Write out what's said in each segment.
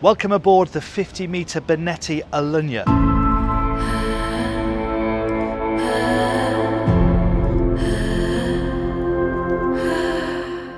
Welcome aboard the 50-metre Benetti Alunya.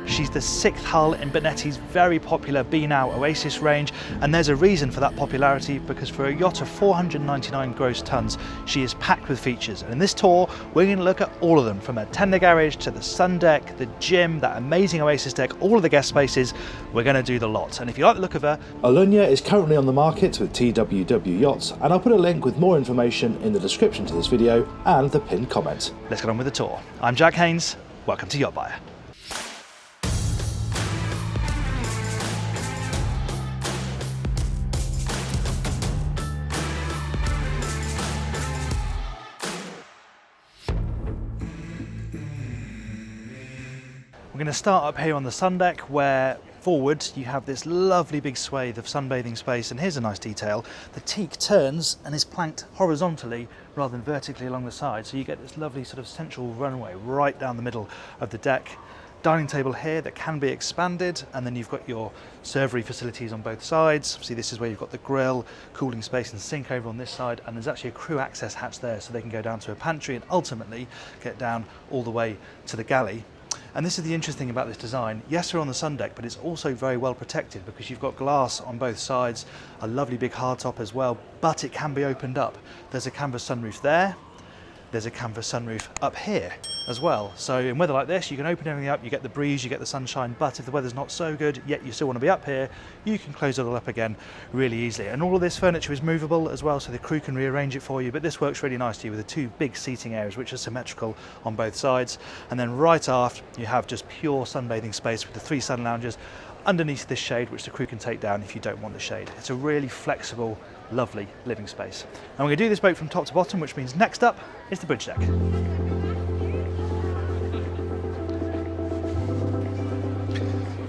She's the 6th hull in Benetti's very popular B.Now Oasis range, and there's a reason for that popularity, because for a yacht of 499 gross tonnes, she is packed with features. And in this tour, we're going to look at all of them, from a tender garage to the sundeck, the gym, that amazing Oasis deck, all of the guest spaces. We're going to do the lot. And if you like the look of her, Alunya is currently on the market with TWW Yachts, and I'll put a link with more information in the description to this video and the pinned comment. let's get on with the tour. I'm Jack Haines, welcome to YachtBuyer. We're going to start up here on the sun deck, where forward you have this lovely big swathe of sunbathing space, and here's a nice detail. The teak turns and is planked horizontally rather than vertically along the side, so you get this lovely sort of central runway right down the middle of the deck. Dining table here that can be expanded, and then you've got your servery facilities on both sides. See, this is where you've got the grill, cooling space and sink over on this side, and there's actually a crew access hatch there, so they can go down to a pantry and ultimately get down all the way to the galley. And this is the interesting thing about this design. Yes, we're on the sun deck, but it's also very well protected because you've got glass on both sides, a lovely big hardtop as well, but it can be opened up. There's a canvas sunroof there. There's a canvas sunroof up here as well. So in weather like this, you can open everything up, you get the breeze, you get the sunshine, but if the weather's not so good, yet you still want to be up here, you can close it all up again really easily. And all of this furniture is movable as well, so the crew can rearrange it for you, but this works really nicely with the two big seating areas, which are symmetrical on both sides. And then right aft, you have just pure sunbathing space with the 3 sun lounges underneath this shade, which the crew can take down if you don't want the shade. It's a really flexible, lovely living space. And we're going to do this boat from top to bottom, which means next up is the bridge deck.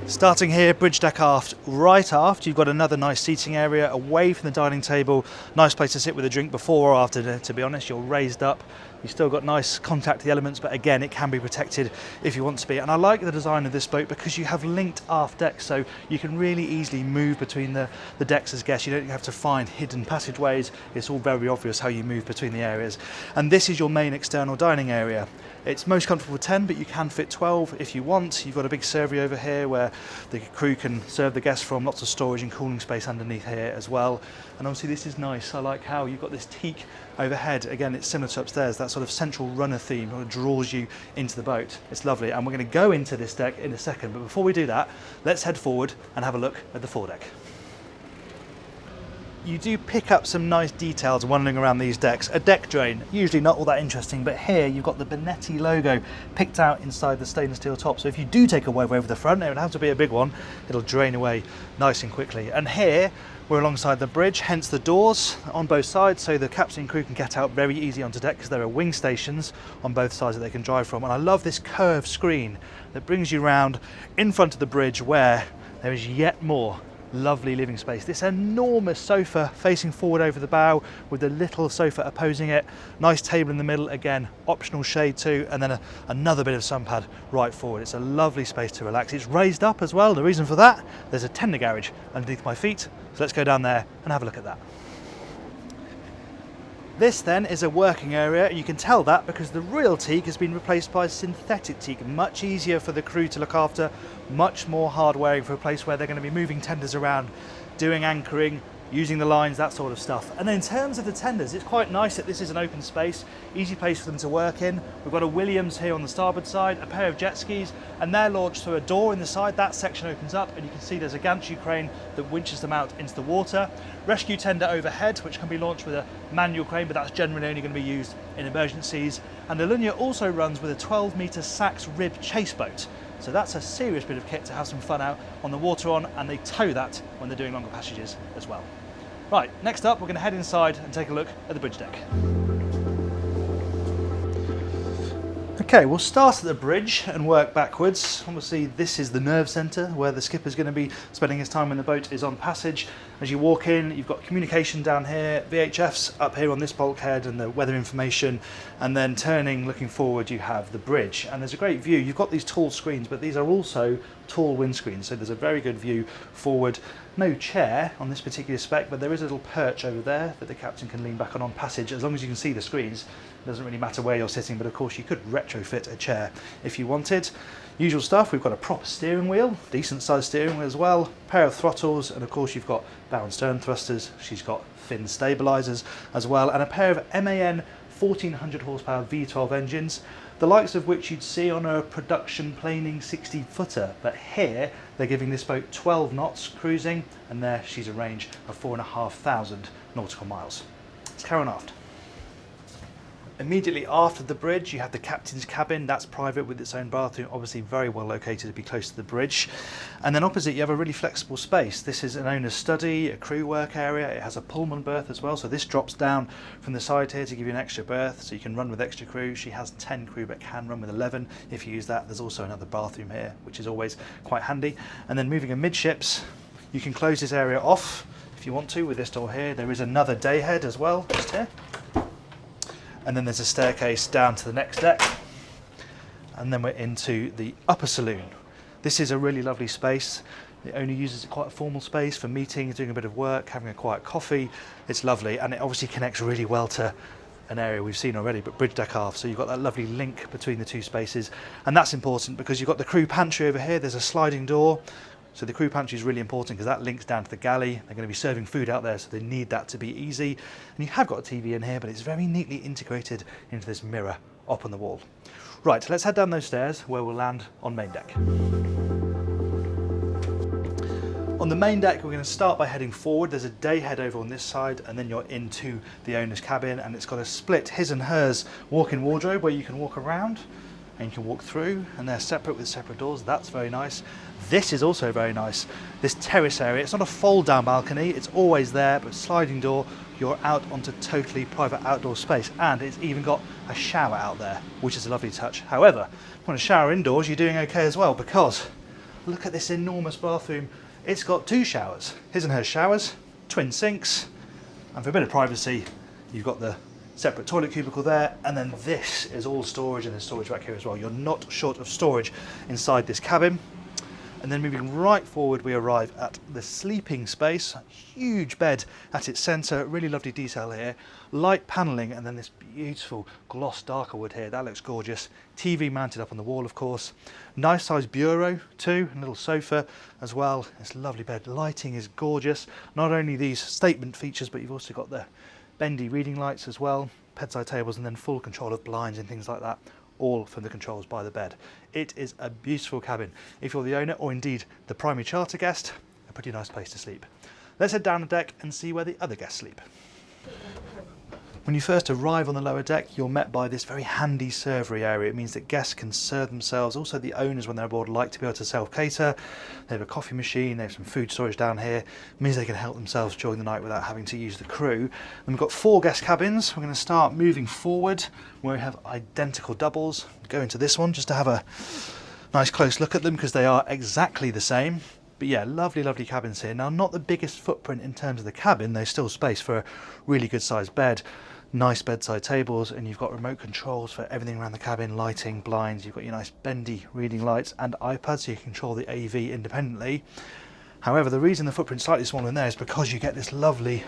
Starting here, bridge deck aft. Right aft, you've got another nice seating area away from the dining table. Nice place to sit with a drink before or after, to be honest. You're raised up. You've still got nice contact to the elements, but again, it can be protected if you want to be. And I like the design of this boat because you have linked aft decks, so you can really easily move between the decks as guests. You don't have to find hidden passageways. It's all very obvious how you move between the areas. And this is your main external dining area. It's most comfortable with 10, but you can fit 12 if you want. You've got a big servery over here where the crew can serve the guests from, lots of storage and cooling space underneath here as well. And obviously this is nice. I like how you've got this teak overhead. Again, it's similar to upstairs, that sort of central runner theme that draws you into the boat. It's lovely, and we're going to go into this deck in a second, but before we do that, let's head forward and have a look at the foredeck. You do pick up some nice details wandering around these decks. A deck drain, usually not all that interesting, but here you've got the Benetti logo picked out inside the stainless steel top. So if you do take a wave over the front, it would have to be a big one, it'll drain away nice and quickly. And here we're alongside the bridge, hence the doors on both sides, so the captain and crew can get out very easy onto deck because there are wing stations on both sides that they can drive from. And I love this curved screen that brings you round in front of the bridge, where there is yet more lovely living space. This enormous sofa facing forward over the bow with the little sofa opposing it. Nice table in the middle, again, optional shade too, and then another bit of sun pad right forward. It's a lovely space to relax. It's raised up as well. The reason for that, there's a tender garage underneath my feet. So let's go down there and have a look at that. This then is a working area. You can tell that because the real teak has been replaced by synthetic teak. Much easier for the crew to look after, much more hard wearing for a place where they're going to be moving tenders around, doing anchoring, using the lines, that sort of stuff. And then in terms of the tenders, it's quite nice that this is an open space, easy place for them to work in. We've got a Williams here on the starboard side, a pair of jet skis, and they're launched through a door in the side. That section opens up and you can see there's a gantry crane that winches them out into the water. Rescue tender overhead, which can be launched with a manual crane, but that's generally only going to be used in emergencies. And Alunya also runs with a 12-metre Sachs rib chase boat. So that's a serious bit of kit to have some fun out on the water on, and they tow that when they're doing longer passages as well. Right, next up we're going to head inside and take a look at the bridge deck. Okay, we'll start at the bridge and work backwards. Obviously this is the nerve centre where the skipper's going to be spending his time when the boat is on passage. As you walk in, you've got communication down here, VHFs up here on this bulkhead and the weather information, and then turning, looking forward, you have the bridge. And there's a great view. You've got these tall screens, but these are also tall windscreen, so there's a very good view forward. No chair on this particular spec, but there is a little perch over there that the captain can lean back on passage. As long as you can see the screens, it doesn't really matter where you're sitting, but of course you could retrofit a chair if you wanted. Usual stuff, we've got a proper steering wheel, decent sized steering wheel as well, pair of throttles, and of course you've got bow and stern thrusters. She's got fin stabilizers as well, and a pair of MAN 1400 horsepower V12 engines, the likes of which you'd see on a production planing 60 footer, but here they're giving this boat 12 knots cruising, and there she's a range of 4,500 nautical miles. Let's carry on aft. Immediately after the bridge you have the captain's cabin. That's private with its own bathroom, obviously very well located to be close to the bridge. And then opposite you have a really flexible space. This is an owner's study, a crew work area. It has a Pullman berth as well, so this drops down from the side here to give you an extra berth, so you can run with extra crew. She has 10 crew but can run with 11 if you use that. There's also another bathroom here, which is always quite handy. And then moving amidships, you can close this area off if you want to with this door here. There is another day head as well, just here. And then there's a staircase down to the next deck, and then we're into the upper saloon. This is a really lovely space. The owner uses it quite a formal space for meetings, doing a bit of work, having a quiet coffee. It's lovely, and it obviously connects really well to an area we've seen already, but bridge deck aft, so you've got that lovely link between the two spaces, and that's important because you've got the crew pantry over here. There's a sliding door. So the crew pantry is really important because that links down to the galley. They're going to be serving food out there, so they need that to be easy. And you have got a TV in here, but it's very neatly integrated into this mirror up on the wall. Right, let's head down those stairs where we'll land on main deck. On the main deck, we're going to start by heading forward. There's a day head over on this side, and then you're into the owner's cabin, and it's got a split his and hers walk-in wardrobe where you can walk around and you can walk through, and they're separate with separate doors. That's very nice. This is also very nice. This terrace area, it's not a fold down balcony, it's always there, but sliding door, you're out onto totally private outdoor space, and it's even got a shower out there, which is a lovely touch. However, if you want to shower indoors, you're doing okay as well, because look at this enormous bathroom. It's got two showers, his and hers showers, twin sinks, and for a bit of privacy, you've got the separate toilet cubicle there, and then this is all storage, and there's storage back here as well. You're not short of storage inside this cabin. And then moving right forward, we arrive at the sleeping space. Huge bed at its centre, really lovely detail here. Light panelling, and then this beautiful gloss darker wood here. That looks gorgeous. TV mounted up on the wall, of course. Nice sized bureau too, and a little sofa as well. This lovely bed. Lighting is gorgeous. Not only these statement features, but you've also got the bendy reading lights as well, bedside tables, and then full control of blinds and things like that, all from the controls by the bed. It is a beautiful cabin. If you're the owner, or indeed the primary charter guest, a pretty nice place to sleep. Let's head down the deck and see where the other guests sleep. When you first arrive on the lower deck, you're met by this very handy servery area. It means that guests can serve themselves. Also, the owners, when they're aboard, like to be able to self-cater. They have a coffee machine, they have some food storage down here. It means they can help themselves during the night without having to use the crew. And we've got 4 guest cabins. We're going to start moving forward where we have identical doubles. Go into this one just to have a nice close look at them, because they are exactly the same. But yeah, lovely, lovely cabins here. Now, not the biggest footprint in terms of the cabin. There's still space for a really good sized bed. Nice bedside tables, and you've got remote controls for everything around the cabin, lighting, blinds. You've got your nice bendy reading lights and iPads, so you can control the AV independently. However, the reason the footprint's slightly smaller in there is because you get this lovely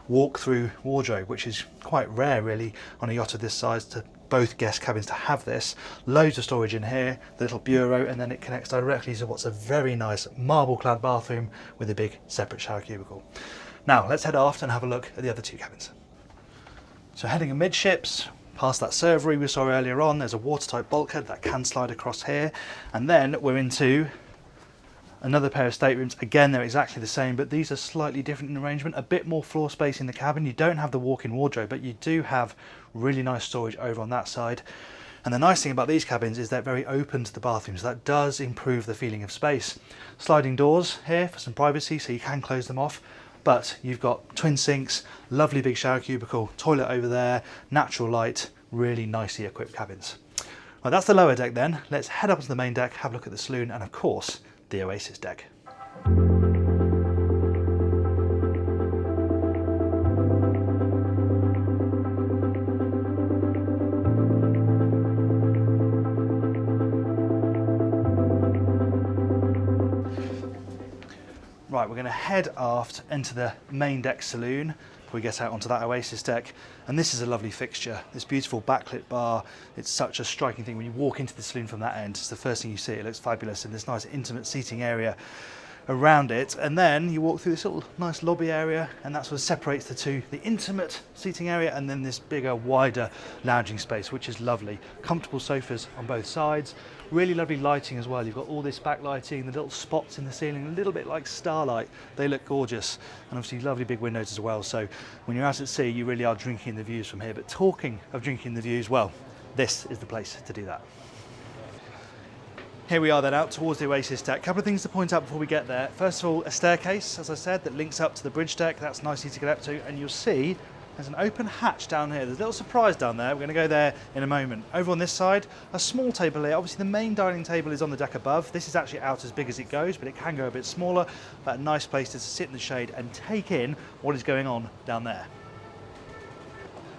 walk-through wardrobe, which is quite rare really on a yacht of this size, to both guest cabins to have this. Loads of storage in here, the little bureau, and then it connects directly to what's a very nice marble-clad bathroom with a big separate shower cubicle. Now, let's head aft and have a look at the other 2 cabins. So heading amidships, past that servery we saw earlier on, there's a watertight bulkhead that can slide across here, and then we're into another pair of staterooms. Again, they're exactly the same, but these are slightly different in arrangement. A bit more floor space in the cabin. You don't have the walk-in wardrobe, but you do have really nice storage over on that side. And the nice thing about these cabins is they're very open to the bathrooms. That does improve the feeling of space. Sliding doors here for some privacy, so you can close them off. But you've got twin sinks, lovely big shower cubicle, toilet over there, natural light, really nicely equipped cabins. Well, that's the lower deck then. Let's head up to the main deck, have a look at the saloon, and of course, the Oasis deck. Right, we're going to head aft into the main deck saloon before we get out onto that Oasis deck. And this is a lovely fixture, this beautiful backlit bar. It's such a striking thing when you walk into the saloon from that end. It's the first thing you see. It looks fabulous in this nice intimate seating area around it, and then you walk through this little nice lobby area, and that's what separates the two, the intimate seating area and then this bigger, wider lounging space, which is lovely. Comfortable sofas on both sides, really lovely lighting as well. You've got all this backlighting, the little spots in the ceiling, a little bit like starlight. They look gorgeous, and obviously lovely big windows as well, so when you're out at sea you really are drinking the views from here. But talking of drinking the views, well, this is the place to do that. Here we are then out towards the Oasis deck. A couple of things to point out before we get there. First of all, a staircase, as I said, that links up to the bridge deck. That's nice easy to get up to, and you'll see there's an open hatch down here. There's a little surprise down there. We're going to go there in a moment. Over on this side, a small table here. Obviously the main dining table is on the deck above. This is actually out as big as it goes, but it can go a bit smaller. But a nice place to sit in the shade and take in what is going on down there.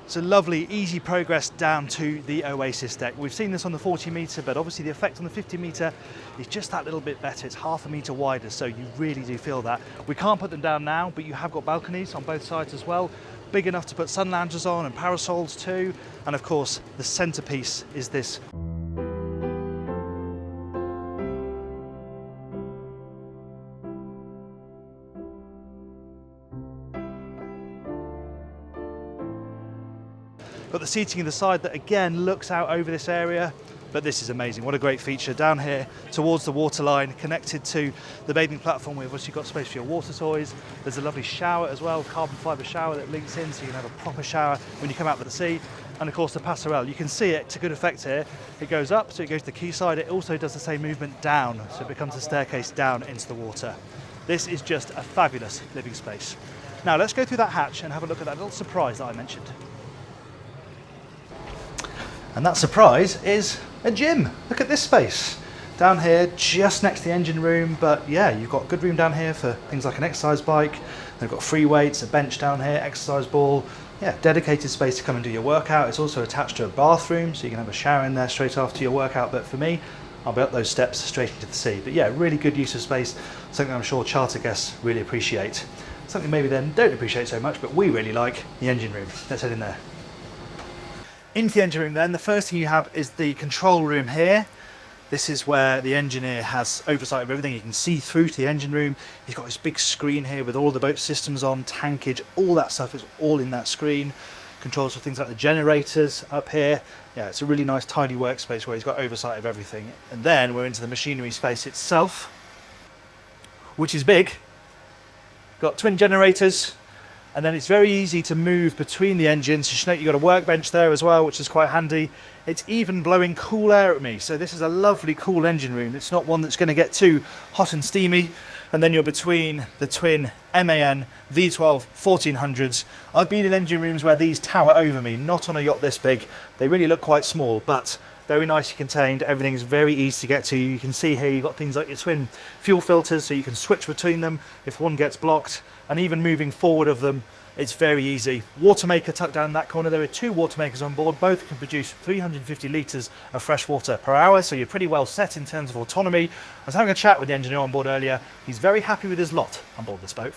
So lovely, easy progress down to the Oasis deck. We've seen this on the 40 metre, but obviously the effect on the 50 metre is just that little bit better. It's half a metre wider, so you really do feel that. We can't put them down now, but you have got balconies on both sides as well. Big enough to put sun loungers on and parasols too. And of course, the centrepiece is this got the seating in the side that again looks out over this area, but this is amazing. What a great feature down here towards the waterline, connected to the bathing platform. We've obviously got space for your water toys. There's a lovely shower as well, carbon fibre shower that links in, so you can have a proper shower when you come out of the sea. And of course the passerelle, you can see it to good effect here. It goes up, so it goes to the quayside. It also does the same movement down, so it becomes a staircase down into the water. This is just a fabulous living space. Now let's go through that hatch and have a look at that little surprise that I mentioned. And that surprise is a gym. Look at this space. Down here, just next to the engine room, but yeah, you've got good room down here for things like an exercise bike. They've got free weights, a bench down here, exercise ball. Yeah, dedicated space to come and do your workout. It's also attached to a bathroom, so you can have a shower in there straight after your workout. But for me, I'll be up those steps straight into the sea. But yeah, really good use of space, something I'm sure charter guests really appreciate. Something maybe they don't appreciate so much, but we really like, the engine room. Let's head in there. Into the engine room then, the first thing you have is the control room here. This is where the engineer has oversight of everything. You can see through to the engine room. He's got this big screen here with all the boat systems on, tankage, all that stuff is all in that screen. Controls for things like the generators up here. Yeah, it's a really nice tidy workspace where he's got oversight of everything. And then we're into the machinery space itself, which is big. Got twin generators, and then it's very easy to move between the engines. You should note you've got a workbench there as well, which is quite handy. It's even blowing cool air at me, so this is a lovely cool engine room. It's not one that's going to get too hot and steamy. And then you're between the twin MAN V12 1400s. I've been in engine rooms where these tower over me, not on a yacht this big. They really look quite small, but very nicely contained. Everything's very easy to get to. You can see here you've got things like your twin fuel filters, so you can switch between them if one gets blocked, and even moving forward of them, it's very easy. Water maker tucked down in that corner. There are two water makers on board. Both can produce 350 litres of fresh water per hour, so you're pretty well set in terms of autonomy. I was having a chat with the engineer on board earlier. He's very happy with his lot on board this boat.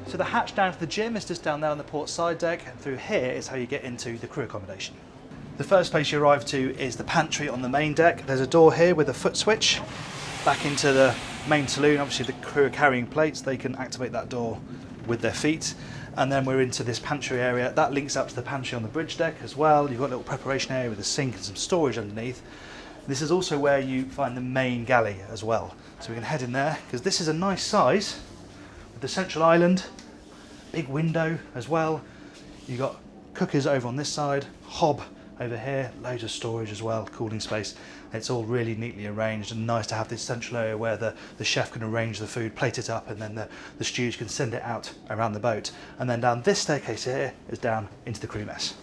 So the hatch down to the gym is just down there on the port side deck, and through here is how you get into the crew accommodation. The first place you arrive to is the pantry on the main deck. There's a door here with a foot switch back into the main saloon. Obviously the crew are carrying plates, they can activate that door with their feet. And then we're into this pantry area. That links up to the pantry on the bridge deck as well. You've got a little preparation area with a sink and some storage underneath. This is also where you find the main galley as well. So we can head in there, because this is a nice size with the central island. Big window as well. You've got cookers over on this side, hob over here, loads of storage as well, cooling space. It's all really neatly arranged, and nice to have this central area where the chef can arrange the food, plate it up, and then the stewards can send it out around the boat. And then down this staircase here is down into the crew mess.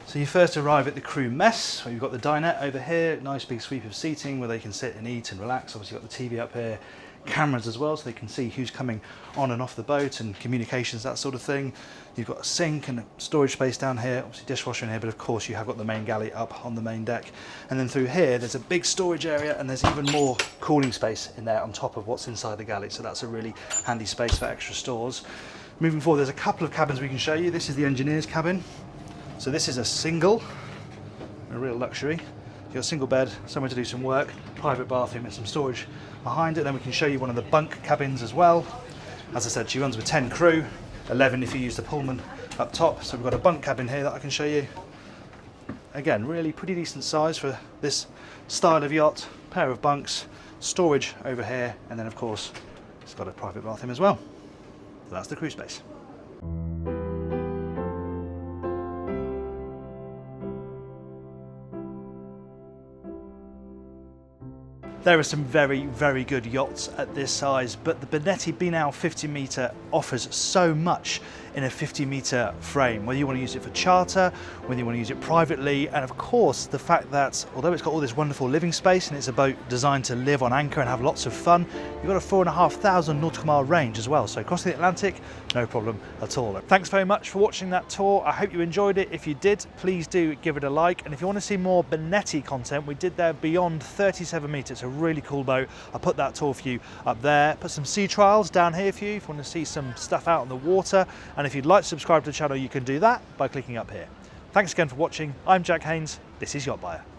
So So you first arrive at the crew mess, where you've got the dinette over here, nice big sweep of seating where they can sit and eat and relax. Obviously you've got the TV up here, cameras as well, so they can see who's coming on and off the boat and communications, that sort of thing. You've got a sink and a storage space down here, obviously dishwasher in here, but of course you have got the main galley up on the main deck. And then through here, there's a big storage area and there's even more cooling space in there on top of what's inside the galley. So that's a really handy space for extra stores. Moving forward, there's a couple of cabins we can show you. This is the engineer's cabin. So this is a single, a real luxury. You've got a single bed, somewhere to do some work, private bathroom and some storage behind it. Then we can show you one of the bunk cabins as well. As I said, she runs with 10 crew, 11 if you use the Pullman up top. So we've got a bunk cabin here that I can show you. Again, really pretty decent size for this style of yacht. Pair of bunks, storage over here, and then of course it's got a private bathroom as well. So that's the crew space. There are some very, very good yachts at this size, but the Benetti B.Now 50 metre offers so much in a 50 metre frame, whether you want to use it for charter, whether you want to use it privately, and of course the fact that although it's got all this wonderful living space and it's a boat designed to live on anchor and have lots of fun, you've got a 4,500 nautical mile range as well, so crossing the Atlantic, no problem at all. Thanks very much for watching that tour. I hope you enjoyed it. If you did, please do give it a like, and if you want to see more Benetti content, we did their Beyond 37 metres. It's a really cool boat. I'll put that tour for you up there. Put some sea trials down here for you if you want to see some stuff out on the water, and if you'd like to subscribe to the channel, you can do that by clicking up here. Thanks again for watching. I'm Jack Haines. This is YachtBuyer.